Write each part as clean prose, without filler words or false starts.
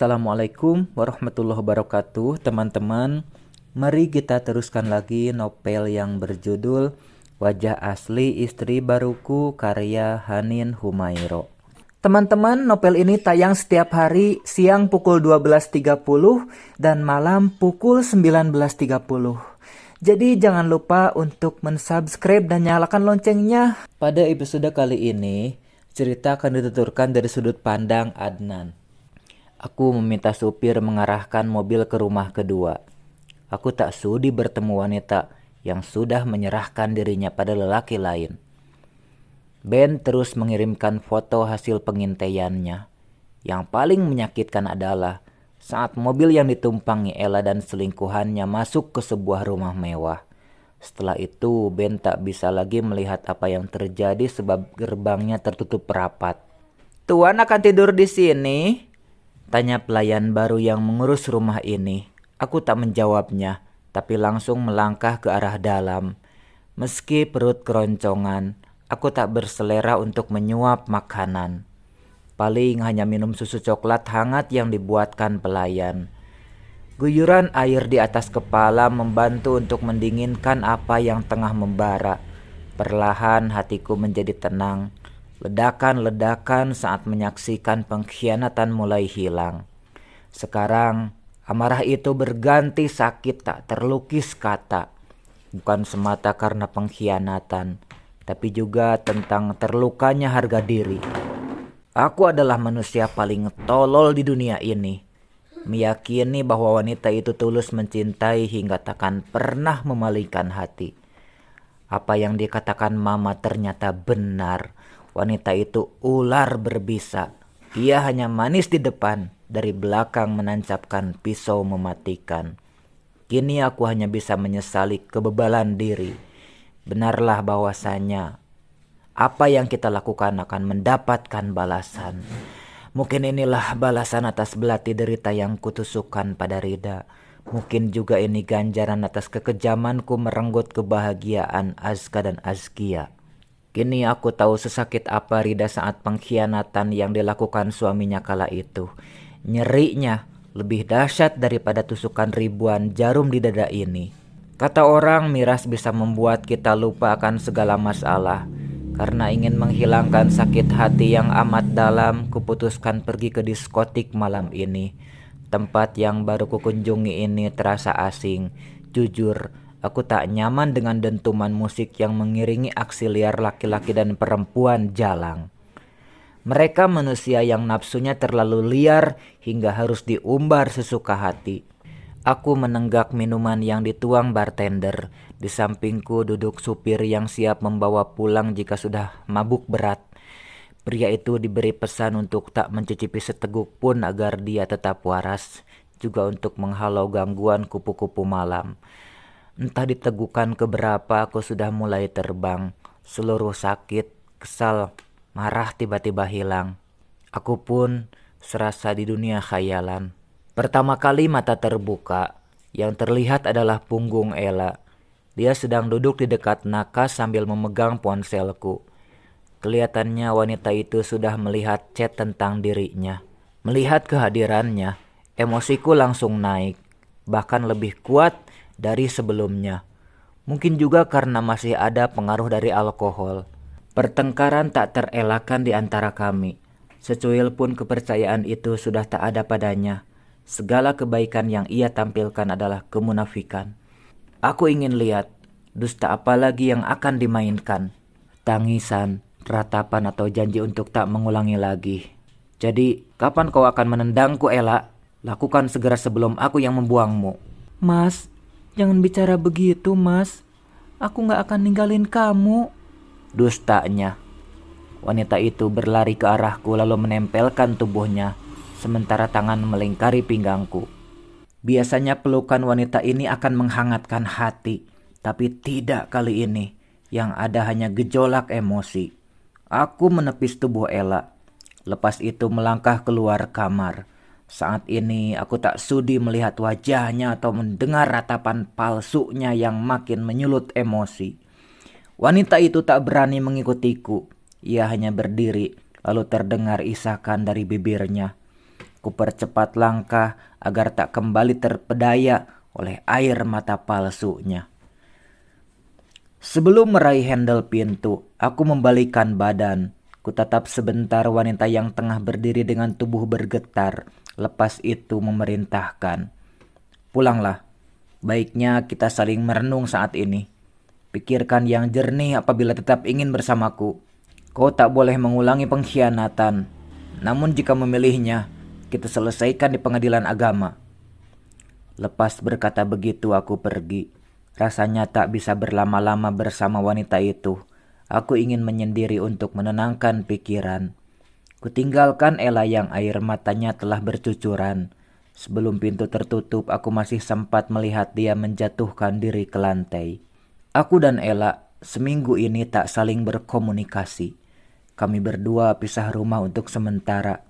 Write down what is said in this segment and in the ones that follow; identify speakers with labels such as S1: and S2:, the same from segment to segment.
S1: Assalamualaikum warahmatullahi wabarakatuh, teman-teman. Mari kita teruskan lagi novel yang berjudul Wajah Asli Istri Baruku karya Hanin Humairo. Teman-teman, novel ini tayang setiap hari siang pukul 12.30 dan malam pukul 19.30. Jadi jangan lupa untuk mensubscribe dan nyalakan loncengnya. Pada episode kali ini, cerita akan dituturkan dari sudut pandang Adnan. Aku meminta supir mengarahkan mobil ke rumah kedua. Aku tak sudi bertemu wanita yang sudah menyerahkan dirinya pada lelaki lain. Ben terus mengirimkan foto hasil pengintaiannya. Yang paling menyakitkan adalah saat mobil yang ditumpangi Ella dan selingkuhannya masuk ke sebuah rumah mewah. Setelah itu Ben tak bisa lagi melihat apa yang terjadi sebab gerbangnya tertutup rapat. "Tuan akan tidur di sini?" tanya pelayan baru yang mengurus rumah ini. Aku tak menjawabnya, tapi langsung melangkah ke arah dalam. Meski perut keroncongan, aku tak berselera untuk menyuap makanan. Paling hanya minum susu coklat hangat yang dibuatkan pelayan. Guyuran air di atas kepala membantu untuk mendinginkan apa yang tengah membara. Perlahan hatiku menjadi tenang. Ledakan-ledakan saat menyaksikan pengkhianatan mulai hilang. Sekarang amarah itu berganti sakit tak terlukis kata. Bukan semata karena pengkhianatan, tapi juga tentang terlukanya harga diri. Aku adalah manusia paling tolol di dunia ini. Meyakini bahwa wanita itu tulus mencintai hingga takkan pernah memalingkan hati. Apa yang dikatakan mama ternyata benar. Wanita itu ular berbisa. Ia hanya manis di depan, dari belakang menancapkan pisau mematikan. Kini aku hanya bisa menyesali kebebalan diri. Benarlah bahwasanya apa yang kita lakukan akan mendapatkan balasan. Mungkin inilah balasan atas belati derita yang kutusukkan pada Rida. Mungkin juga ini ganjaran atas kekejamanku merenggut kebahagiaan Azka dan Azkia. Kini aku tahu sesakit apa Rida saat pengkhianatan yang dilakukan suaminya kala itu. Nyerinya lebih dahsyat daripada tusukan ribuan jarum di dada ini. Kata orang, miras bisa membuat kita lupa akan segala masalah. Karena ingin menghilangkan sakit hati yang amat dalam, kuputuskan pergi ke diskotik malam ini. Tempat yang baru kukunjungi ini terasa asing. Jujur, aku tak nyaman dengan dentuman musik yang mengiringi aksi liar laki-laki dan perempuan jalang. Mereka manusia yang nafsunya terlalu liar hingga harus diumbar sesuka hati. Aku menenggak minuman yang dituang bartender. Di sampingku duduk supir yang siap membawa pulang jika sudah mabuk berat. Pria itu diberi pesan untuk tak mencicipi seteguk pun agar dia tetap waras. Juga untuk menghalau gangguan kupu-kupu malam. Entah ditegukan keberapa aku sudah mulai terbang. Seluruh sakit, kesal, marah tiba-tiba hilang. Aku pun serasa di dunia khayalan. Pertama kali mata terbuka. Yang terlihat adalah punggung Ella. Dia sedang duduk di dekat nakas sambil memegang ponselku. Kelihatannya wanita itu sudah melihat chat tentang dirinya. Melihat kehadirannya, emosiku langsung naik. Bahkan lebih kuat dari sebelumnya. Mungkin juga karena masih ada pengaruh dari alkohol. Pertengkaran tak terelakkan di antara kami. Secuil pun kepercayaan itu sudah tak ada padanya. Segala kebaikan yang ia tampilkan adalah kemunafikan. Aku ingin lihat dusta apa lagi yang akan dimainkan. Tangisan, ratapan atau janji untuk tak mengulangi lagi. Jadi, kapan kau akan menendangku, Ella? Lakukan segera sebelum aku yang membuangmu. Mas, jangan bicara begitu, Mas. Aku gak akan ninggalin kamu. Dustanya. Wanita itu berlari ke arahku lalu menempelkan tubuhnya, sementara tangan melingkari pinggangku. Biasanya pelukan wanita ini akan menghangatkan hati, tapi tidak kali ini. Yang ada hanya gejolak emosi. Aku menepis tubuh Ella. Lepas itu melangkah keluar kamar. Saat ini aku tak sudi melihat wajahnya atau mendengar ratapan palsunya yang makin menyulut emosi. Wanita itu tak berani mengikutiku. Ia hanya berdiri, lalu terdengar isakan dari bibirnya. Kupercepat langkah agar tak kembali terpedaya oleh air mata palsunya. Sebelum meraih handle pintu, aku membalikkan badan. Kutatap sebentar wanita yang tengah berdiri dengan tubuh bergetar. Lepas itu memerintahkan, "Pulanglah. Baiknya kita saling merenung saat ini. Pikirkan yang jernih apabila tetap ingin bersamaku. Kau tak boleh mengulangi pengkhianatan. Namun jika memilihnya, kita selesaikan di pengadilan agama." Lepas berkata begitu aku pergi. Rasanya tak bisa berlama-lama bersama wanita itu. Aku ingin menyendiri untuk menenangkan pikiran. Kutinggalkan Ella yang air matanya telah bercucuran. Sebelum pintu tertutup, aku masih sempat melihat dia menjatuhkan diri ke lantai. Aku dan Ella seminggu ini tak saling berkomunikasi. Kami berdua pisah rumah untuk sementara.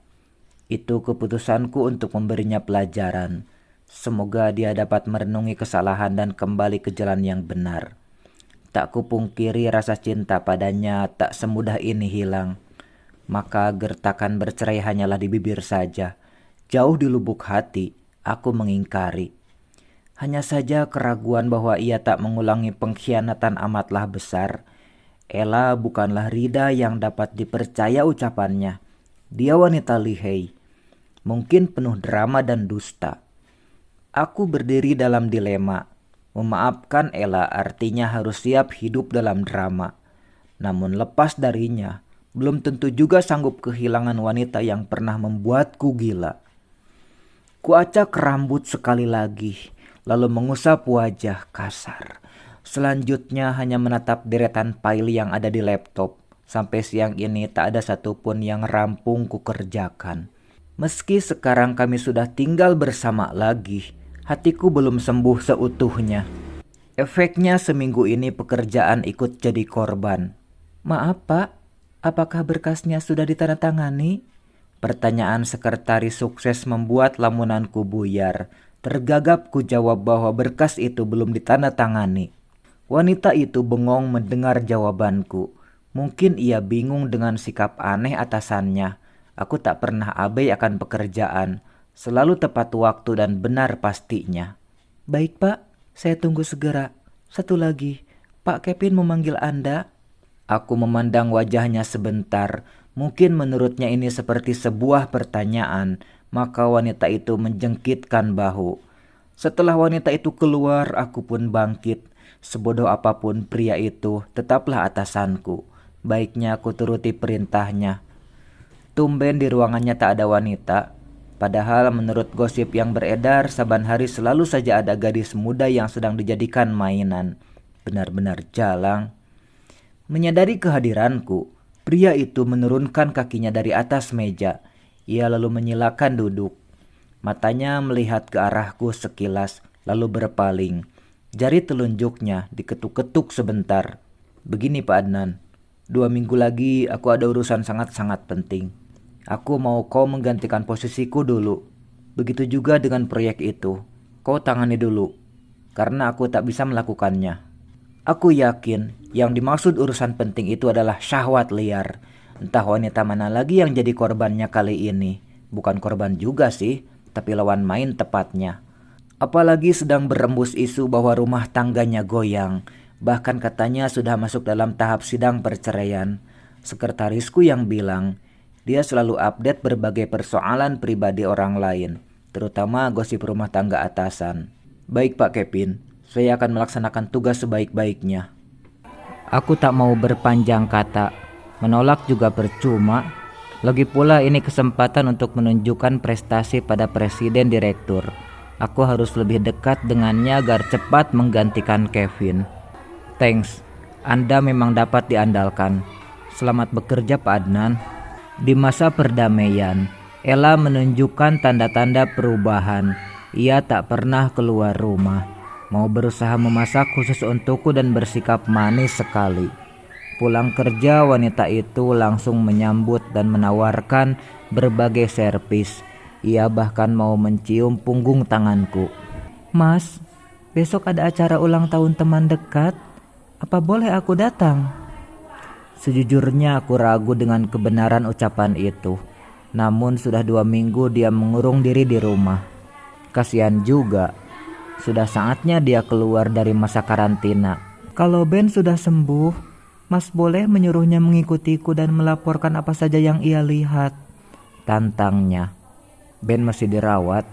S1: Itu keputusanku untuk memberinya pelajaran. Semoga dia dapat merenungi kesalahan dan kembali ke jalan yang benar. Tak kupungkiri rasa cinta padanya tak semudah ini hilang. Maka gertakan bercerai hanyalah di bibir saja. Jauh di lubuk hati, aku mengingkari. Hanya saja keraguan bahwa ia tak mengulangi pengkhianatan amatlah besar. Ella bukanlah Rida yang dapat dipercaya ucapannya. Dia wanita lihai, mungkin penuh drama dan dusta. Aku berdiri dalam dilema. Memaafkan Ella artinya harus siap hidup dalam drama. Namun lepas darinya, belum tentu juga sanggup kehilangan wanita yang pernah membuatku gila. Kuacak rambut sekali lagi, lalu mengusap wajah kasar. Selanjutnya hanya menatap deretan file yang ada di laptop. Sampai siang ini tak ada satupun yang rampung kukerjakan. Meski sekarang kami sudah tinggal bersama lagi, hatiku belum sembuh seutuhnya. Efeknya seminggu ini pekerjaan ikut jadi korban. "Maaf Pak, apakah berkasnya sudah ditandatangani?" Pertanyaan sekretaris sukses membuat lamunanku buyar. Tergagap ku jawab bahwa berkas itu belum ditandatangani. Wanita itu bengong mendengar jawabanku. Mungkin ia bingung dengan sikap aneh atasannya. Aku tak pernah abai akan pekerjaan. Selalu tepat waktu dan benar pastinya. "Baik Pak, saya tunggu segera. Satu lagi, Pak Kevin memanggil Anda." Aku memandang wajahnya sebentar. Mungkin menurutnya ini seperti sebuah pertanyaan. Maka wanita itu menjengkitkan bahu. Setelah wanita itu keluar, aku pun bangkit. Sebodoh apapun pria itu, tetaplah atasanku. Baiknya aku turuti perintahnya. Tumben di ruangannya tak ada wanita. Padahal menurut gosip yang beredar, saban hari selalu saja ada gadis muda yang sedang dijadikan mainan. Benar-benar jalang. Menyadari kehadiranku, pria itu menurunkan kakinya dari atas meja. Ia lalu menyilakan duduk. Matanya melihat ke arahku sekilas, lalu berpaling. Jari telunjuknya diketuk-ketuk sebentar. "Begini Pak Adnan, 2 minggu lagi aku ada urusan sangat-sangat penting. Aku mau kau menggantikan posisiku dulu. Begitu juga dengan proyek itu. Kau tangani dulu, karena aku tak bisa melakukannya." Aku yakin yang dimaksud urusan penting itu adalah syahwat liar. Entah wanita mana lagi yang jadi korbannya kali ini. Bukan korban juga sih, tapi lawan main tepatnya. Apalagi sedang berembus isu bahwa rumah tangganya goyang. Bahkan katanya sudah masuk dalam tahap sidang perceraian. Sekretarisku yang bilang, dia selalu update berbagai persoalan pribadi orang lain, terutama gosip rumah tangga atasan. "Baik Pak Kevin, saya akan melaksanakan tugas sebaik-baiknya." Aku tak mau berpanjang kata. Menolak juga percuma. Lagi pula ini kesempatan untuk menunjukkan prestasi pada presiden direktur. Aku harus lebih dekat dengannya agar cepat menggantikan Kevin. "Thanks, Anda memang dapat diandalkan. Selamat bekerja Pak Adnan." Di masa perdamaian, Ella menunjukkan tanda-tanda perubahan. Ia tak pernah keluar rumah. Mau berusaha memasak khusus untukku dan bersikap manis sekali. Pulang kerja, wanita itu langsung menyambut dan menawarkan berbagai servis. Ia bahkan mau mencium punggung tanganku. "Mas, besok ada acara ulang tahun teman dekat. Apa boleh aku datang?" Sejujurnya aku ragu dengan kebenaran ucapan itu. Namun sudah 2 minggu dia mengurung diri di rumah. Kasihan juga, sudah saatnya dia keluar dari masa karantina. Kalau Ben sudah sembuh, Mas boleh menyuruhnya mengikutiku dan melaporkan apa saja yang ia lihat, tantangnya. Ben masih dirawat,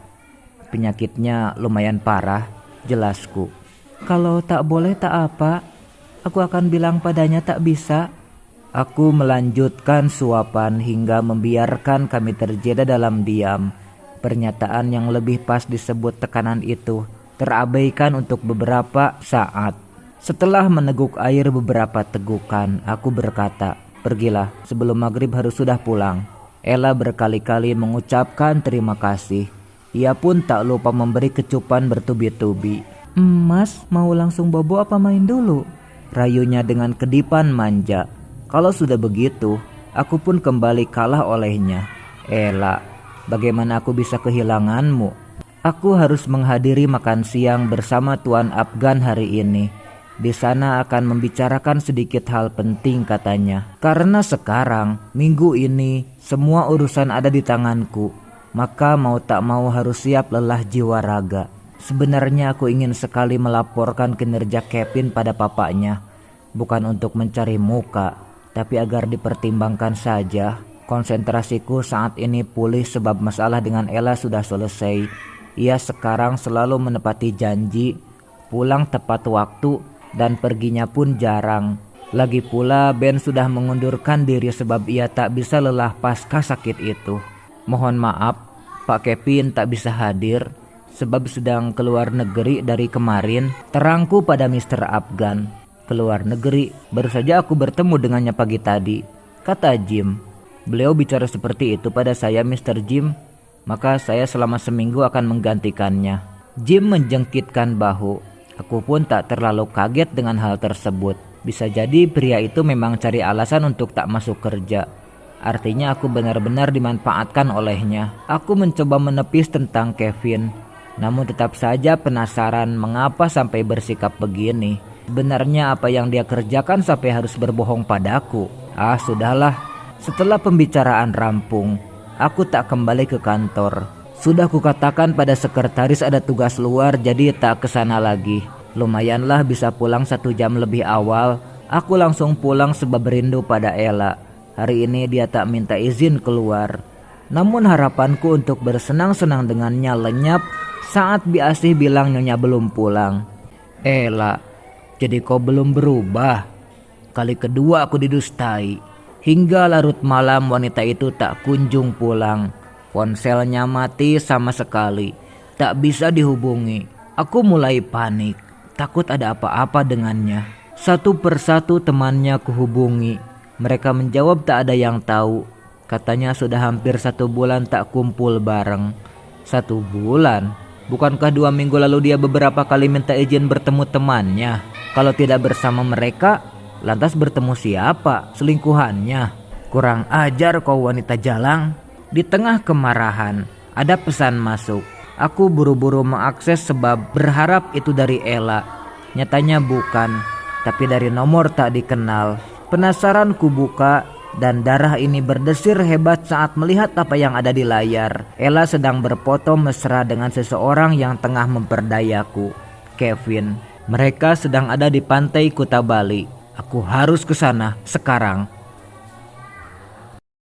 S1: penyakitnya lumayan parah, jelasku. Kalau tak boleh tak apa, aku akan bilang padanya tak bisa. Aku melanjutkan suapan hingga membiarkan kami terjeda dalam diam. Pernyataan yang lebih pas disebut tekanan itu terabaikan untuk beberapa saat. Setelah meneguk air beberapa tegukan, aku berkata, "Pergilah, sebelum maghrib harus sudah pulang." Ella berkali-kali mengucapkan terima kasih. Ia pun tak lupa memberi kecupan bertubi-tubi. "Mas, mau langsung bobo apa main dulu?" rayunya dengan kedipan manja. Kalau sudah begitu, aku pun kembali kalah olehnya. "Ella, bagaimana aku bisa kehilanganmu? Aku harus menghadiri makan siang bersama Tuan Afgan hari ini. Di sana akan membicarakan sedikit hal penting," katanya. "Karena sekarang, minggu ini, semua urusan ada di tanganku. Maka mau tak mau harus siap lelah jiwa raga. Sebenarnya aku ingin sekali melaporkan kinerja Kevin pada papanya. Bukan untuk mencari muka, tapi agar dipertimbangkan saja. Konsentrasiku saat ini pulih sebab masalah dengan Ella sudah selesai. Ia sekarang selalu menepati janji, pulang tepat waktu, dan perginya pun jarang. Lagi pula Ben sudah mengundurkan diri sebab ia tak bisa lelah pasca sakit itu. Mohon maaf, Pak Kevin tak bisa hadir sebab sedang keluar negeri dari kemarin," terangku pada Mr. Afgan. "Keluar negeri? Baru saja aku bertemu dengannya pagi tadi," kata Jim. "Beliau bicara seperti itu pada saya, Mr. Jim. Maka saya selama seminggu akan menggantikannya." Jim menjengkitkan bahu. Aku pun tak terlalu kaget dengan hal tersebut. Bisa jadi pria itu memang cari alasan untuk tak masuk kerja. Artinya aku benar-benar dimanfaatkan olehnya. Aku mencoba menepis tentang Kevin, namun tetap saja penasaran mengapa sampai bersikap begini. Sebenarnya apa yang dia kerjakan sampai harus berbohong padaku? Sudahlah. Setelah pembicaraan rampung, aku tak kembali ke kantor. Sudah kukatakan pada sekretaris ada tugas luar, jadi tak kesana lagi. Lumayanlah bisa pulang 1 jam lebih awal. Aku langsung pulang sebab rindu pada Ella. Hari ini dia tak minta izin keluar. Namun harapanku untuk bersenang-senang dengannya lenyap saat Bi Asih bilang nyonya belum pulang. "Ella, jadi kau belum berubah?" Kali kedua aku didustai. Hingga larut malam wanita itu tak kunjung pulang. Ponselnya mati sama sekali, tak bisa dihubungi. Aku mulai panik, takut ada apa-apa dengannya. Satu persatu temannya kuhubungi. Mereka menjawab tak ada yang tahu. Katanya sudah hampir 1 bulan tak kumpul bareng. 1 bulan? Bukankah 2 minggu lalu dia beberapa kali minta izin bertemu temannya? Kalau tidak bersama mereka, lantas bertemu siapa? Selingkuhannya? Kurang ajar kau wanita jalang. Di tengah kemarahan, ada pesan masuk. Aku buru-buru mengakses sebab berharap itu dari Ella. Nyatanya bukan, tapi dari nomor tak dikenal. Penasaran ku buka dan darah ini berdesir hebat saat melihat apa yang ada di layar. Ella sedang berfoto mesra dengan seseorang yang tengah memperdayaku, Kevin. Mereka sedang ada di pantai Kuta Bali. Aku harus ke sana sekarang.